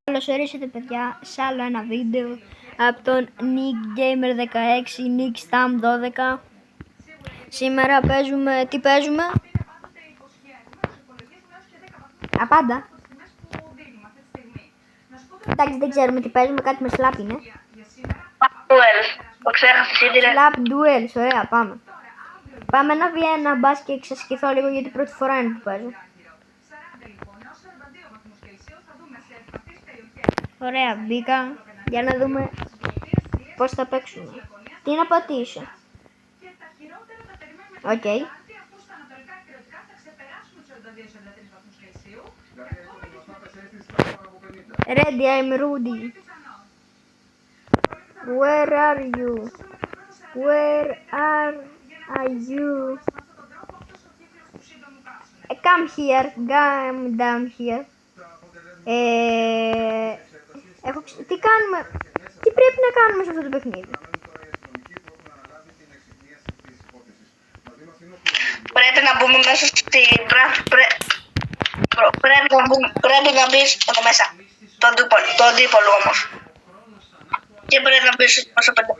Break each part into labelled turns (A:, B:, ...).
A: Καλώς ορίσατε παιδιά σε άλλο ένα βίντεο από τον Nick Gamer 16, Nick Stam 12. Σήμερα παίζουμε, τι παίζουμε? Απάντα. Εντάξει, δεν ξέρουμε τι παίζουμε, κάτι με slap είναι.
B: Duels, το ξέχασες ήδη ρε.
A: Slap duels, ωραία, πάμε. Πάμε ένα V1, μπας και εξασκηθώ λίγο γιατί πρώτη φορά είναι που παίζω. Ωραία, μπήκα. Για να δούμε πώς θα παίξουμε. Τι να πατήσω. Οκ. Ready, I'm Rudy. Where are you? Where are you? Come here, come down here. Τι κάνουμε, τι πρέπει να κάνουμε σε αυτό το παιχνίδι?
B: Πρέπει να μπούμε μέσα στη... Πρέπει να μπεις εδώ μέσα. Το αντίπολο όμως. Και πρέπει να μπεις όσο πέντε.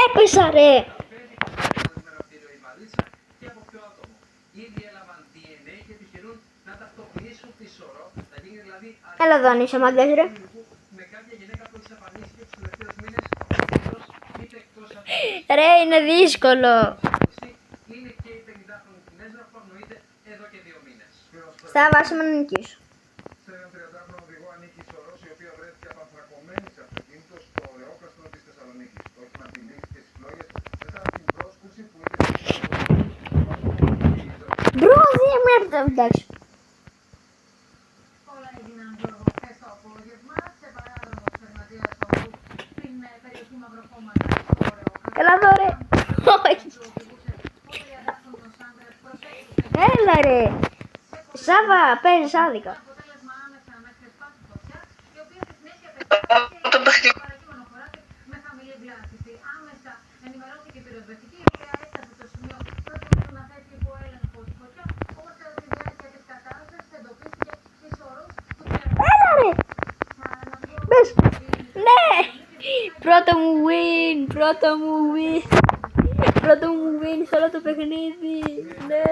A: Έπεσα ρε! Έλα εδώ αν είσαι μάγκας ρε. Ρε είναι δύσκολο. Στα βάσιμα να νικήσω. Μπρο, δεν με εντάξει. Έλα εδώ ρε. Έλα ρε. Σάβα, παίζεις άδικα.
B: Το παιχνίδι.
A: Έλα ρε. Μπες. Ναι. Πρώτο μου win. Πρώτο μου win. Πρώτο μου win σε όλο το παιχνίδι. Ναι.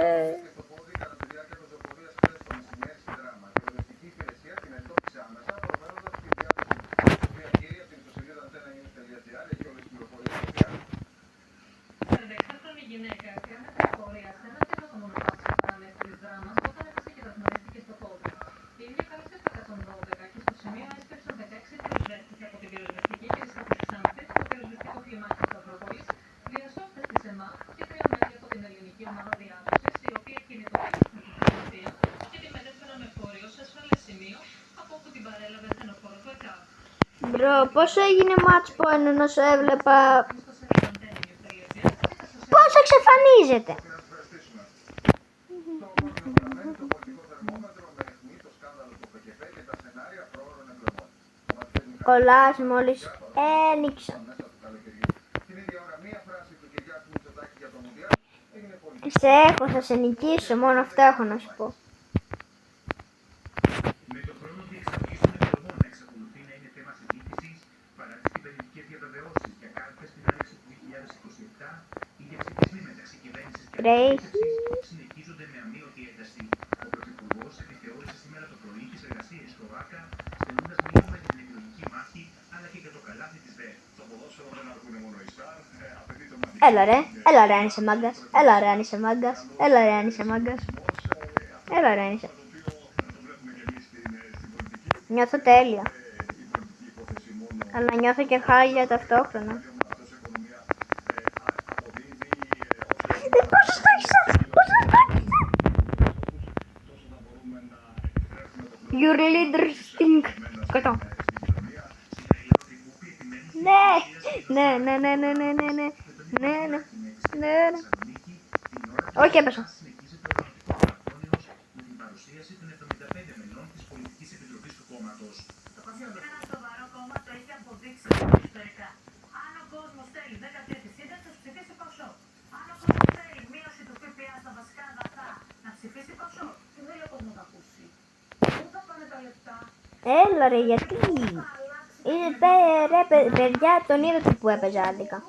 A: Μπρο, πώς έγινε match point ενώ σου έβλεπα πώς εξαφανίζεται. Κολλάς μόλις ένιξα. Σε έχω, θα σε νικήσω, μόνο αυτό έχω να σου πω. Grace.
C: Συνεχίζονται με αμύωτη ένταση. Ο Πρωθυπουργός επιθεώρησε σήμερα το πρωί τις εργασίες στο ΆΚΑ, στενώντας μήνυμα για την εκλογική μάχη, αλλά και για το καλάθι της ΔΕ. Στο ποδόσφαιρο δεν αρκούν μόνο οι στάρ, απαιτείται ο
A: Έλα ρε αν είσαι μάγκας, έλα ρε αν είσαι μάγκας, έλα ρε αν είσαι μάγκας, έλα ρε αν είσαι. Νιώθω τέλεια, αλλά νιώθω και χάλια ταυτόχρονα. Πώς το έχεις, πώς το έχεις. Your leader stink. Κάτω. Ναι. Όχι, έπεσα. Έλα ρε, γιατί. Ρε παιδιά, τον είδατε που έπαιζε άδικα.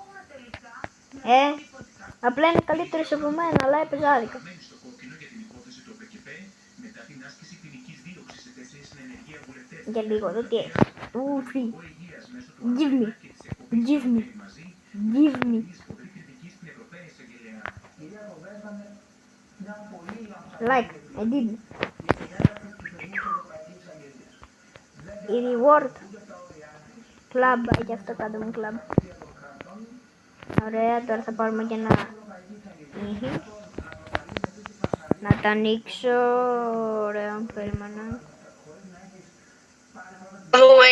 A: Απλά είναι καλύτερος από μένα, αλλά έπαιζε άδικα.
C: Μένει στο κόκκινο για την υπόθεση του ΟΠΕΚΕΠΕ μετά την άσκηση ποινικής δίωξης σε 4 συνενεργεία βουλευτές.
A: Για λίγο, εδώ τι έχει. Free.
C: Ο υγείας μέσω του
A: Give me.
C: και της εκπομπής
A: Give me.
C: μαζί
A: Give me.
C: η σφοδρή κριτική στην Ευρωπαία Εισαγγελέα.
A: Like, I did. Η reward. Club, γι' αυτό κάτω μου club. Ωραία, τώρα θα πάρουμε και ένα. Να τα ανοίξω. Ωραία, περίμενα.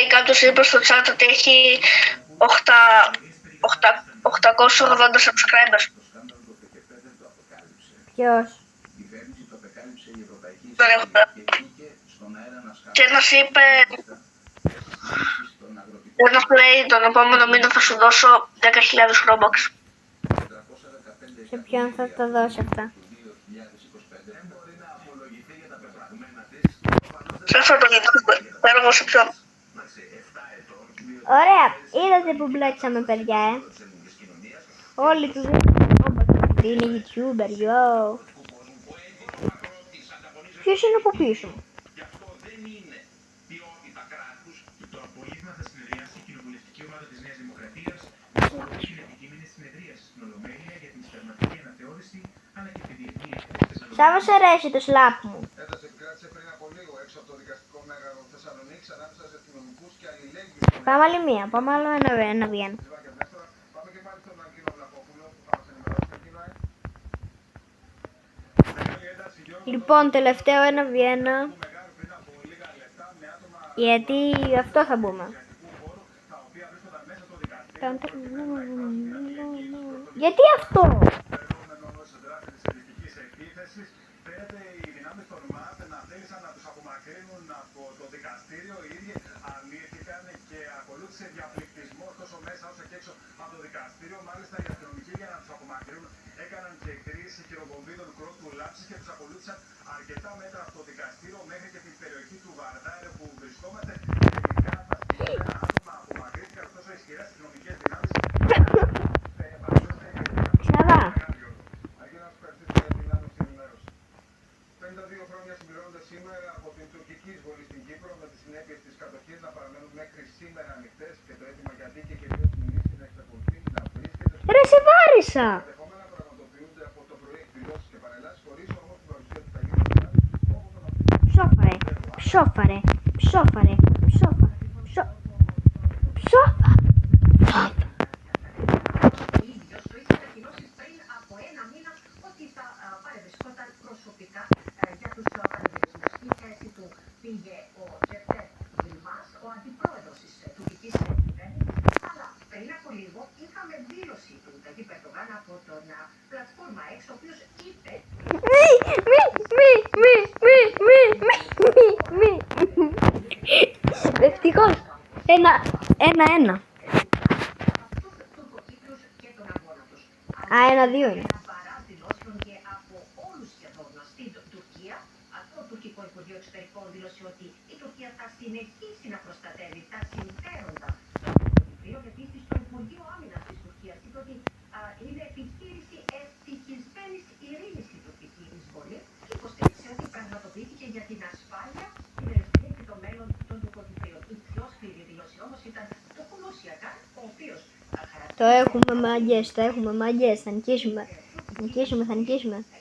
B: Κάποιος είπε στο chat ότι έχει 880 subscribers.
A: Ποιος?
B: Δεν έχω. Και ένας είπε, ένας λέει τον επόμενο μήνα θα σου δώσω 10.000 Robux.
A: Σε ποιον θα τα δώσει αυτά?
B: Σε αυτό το YouTube, ξέρω εγώ σε ποιον.
A: Ωραία, είδατε που μπλέξαμε παιδιά, Όλοι τους είναι YouTuber, yo. Ποιος είναι από πίσω?
C: Γι' αυτό δεν είναι ποιότητα κράτους. Το απόγευμα θα συνεδριάσει η κοινοβουλευτική ομάδα της Νέας Δημοκρατίας με σκοπό την επικείμενη συνεδρίαση στην Ολομέλεια για την συνταγματική αναθεώρηση αλλά και τη διεθνή εκθέση.
A: Σάββα σε αρέσει το σλάπ μου.
D: Κράτησε πριν από λίγο έξω από το δικαστικό μέγαρο Θεσσαλονίκης ανάμεσα σε αστυνομικούς και αλληλέγγυους.
A: Πάμε άλλη μία, πάμε άλλο ένα βιέν.
D: Πάμε και πάλι στον Αγκίνο Βλαχόπουλο που θα μας ενημερώσει το κοινό.
A: Λοιπόν, τελευταίο ένα βιένα. Γιατί αυτό θα μπούμε. Γιατί αυτό?
D: Φαίνεται οι δυνάμεις των ΜΑΤ να θέλησαν να τους απομακρύνουν από το δικαστήριο. Οι ίδιοι αρνήθηκαν και ακολούθησε διαπληκτισμό τόσο μέσα όσο και έξω από το δικαστήριο. Μάλιστα οι αστυνομικοί για να τους απομακρύνουν έκαναν και κρίση χειροβομβίδων κρότου λάψης και τους ακολούθησαν αρκετά μέτρα από το δικαστήριο μέχρι και την περιοχή του Βαρδάρε που βρισκόμαστε. Τελικά τα συγκεκριμένα άτομα απομακρύνθηκαν ωστόσο ισχυρές αστυνομικές δυνάμεις.
A: Σάββα.
D: 52 χρόνια συμπληρώνονται σήμερα από την τουρκική εισβολή στην Κύπρο, με τις συνέπειες της κατοχής να παραμένουν μέχρι σήμερα ανοιχτές και το αίτημα για δίκαιη και βιώσιμη λύση να εξακολουθεί να βρίσκεται.
A: Ρε σε βάρισα.
D: Ενδεχόμενα πραγματοποιούνται από το πρωί εκδηλώσεις και παρελάσεις, χωρίς όμως την παρουσία του Ταγίου Μητσοτάκη, όπως τον
A: Ψόφαρε, ψόφαρε, ψόφαρε, ψόφα, ψόφα. Ευτυχώς. Ένα. Α, 1-2 είναι.
E: Το τουρκικό Υπουργείο Εξωτερικών δήλωσε ότι η Τουρκία θα συνεχίσει να προστατεύει τα συμφέροντα των Κυπρίων. Επίσης, το Υπουργείο Άμυνας της Τουρκίας είπε ότι είναι επιχείρηση ευτυχισμένης ειρήνης η τουρκική εισβολή και υποστήριξε ότι πραγματοποιήθηκε για την ασφάλεια, την ελευθερία και το μέλλον των Τουρκοκυπρίων. Η πιο σκληρή δήλωση όμως ήταν το Κουλούσιακά, ο οποίος
A: Το έχουμε μάγκες, θα νικήσουμε. Θα νικήσουμε.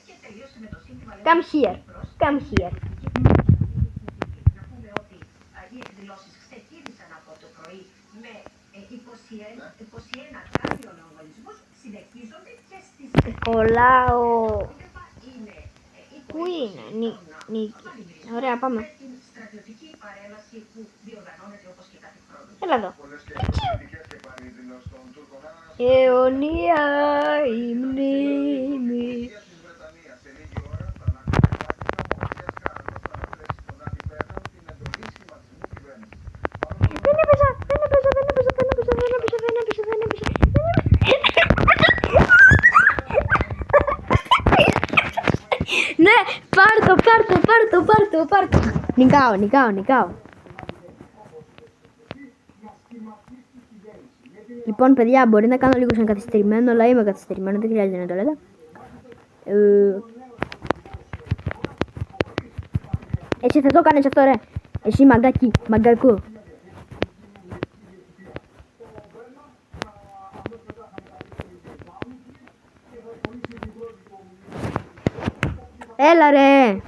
E: και τελείωσε με το σύνθημα
A: Come here.
E: Να πούμε ότι οι εκδηλώσεις ξεκίνησαν από το πρωί με 21 κάποιων αγωνισμούς, συνεχίζονται και στις
A: Κολλάω.
E: είναι
A: Πού είναι? Νίκη. Ωραία, πάμε.
E: την στρατιωτική παρέλαση που διοργανώνεται όπως και κάθε χρόνο.
A: Έλα εδώ.
D: πολλές και πολιτικές και πάλι δηλώσεις των Τούρκων.
A: Αιωνία η μνήμη.
D: Της Βρετανίας σε λίγη ώρα θα ανακοινώσει Μαριάς Κάρνος θα αναθέσει τον Άκη Πέρναν την εντολή σχηματισμού κυβέρνησης.
A: Δεν έπαιζα. Πάρ' το. Νικάω. Λοιπόν, παιδιά, μπορεί να κάνω λίγο σαν καθυστερημένο, αλλά είμαι καθυστερημένο, δεν χρειάζεται να το λέτε. Εσύ θα το κάνεις αυτό, ρε. Εσύ μαγκακό. Έλα, ρε.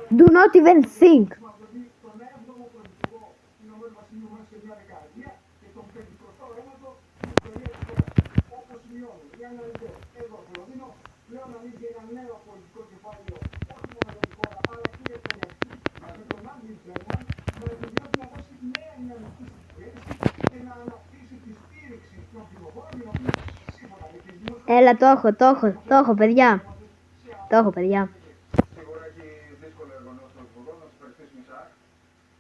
A: Do not even think. Έλα, το έχω, παιδιά.
D: Σίγουρα έχει δύσκολο έργο νέο στο ποδόσφαιρο, να σας ευχαριστήσουμε, Ισαάκ.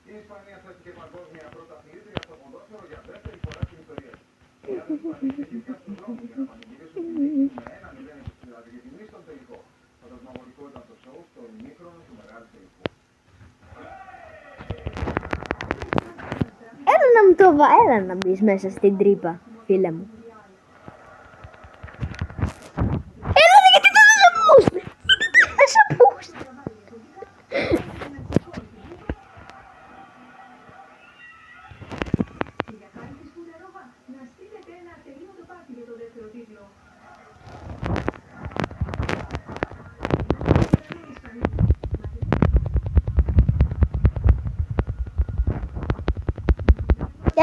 D: Η Ισπανία στάθηκε παγκόσμια πρωταθλήτρια στο ποδόσφαιρο για δεύτερη φορά στην ιστορία της. Οι άντρες Ισπανίες βγήκαν στους δρόμους για να πανηγυρίσουν την νίκη με 1-0 στην Αργεντινή στον τελικό. Φαντασμαγορικό ήταν το σοου στο ημίχρονο του μεγάλου τελικού.
A: Έλα να μπεις μέσα στην τρύπα, φίλε μου. Έλα, γιατί δεν θα πούς.
E: Για χάρη της Κουνερόβα, να στείλετε ένα ατελείωτο πάρτι για το δεύτερο τίτλο.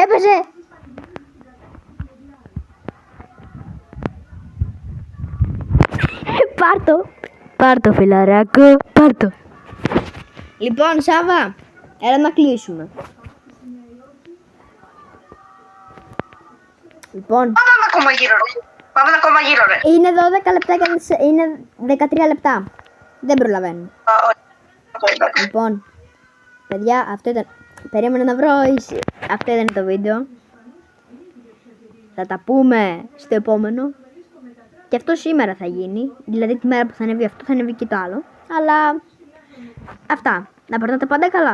A: Έπαιζε. Πάρ' το φιλαράκο, πάρ' το. Λοιπόν, Σάβα, έλα να κλείσουμε. Λοιπόν,
B: Πάμε ένα ακόμα γύρω, ρε.
A: είναι 12 λεπτά και είναι 13 λεπτά. Δεν προλαβαίνω. Λοιπόν, παιδιά, αυτό ήταν. Περίμενα να βρω. Αυτό ήταν το βίντεο. Θα τα πούμε στο επόμενο. Και αυτό σήμερα θα γίνει. Δηλαδή τη μέρα που θα ανέβει αυτό θα ανέβει και το άλλο. Αλλά αυτά. Να περνάτε πάντα καλά.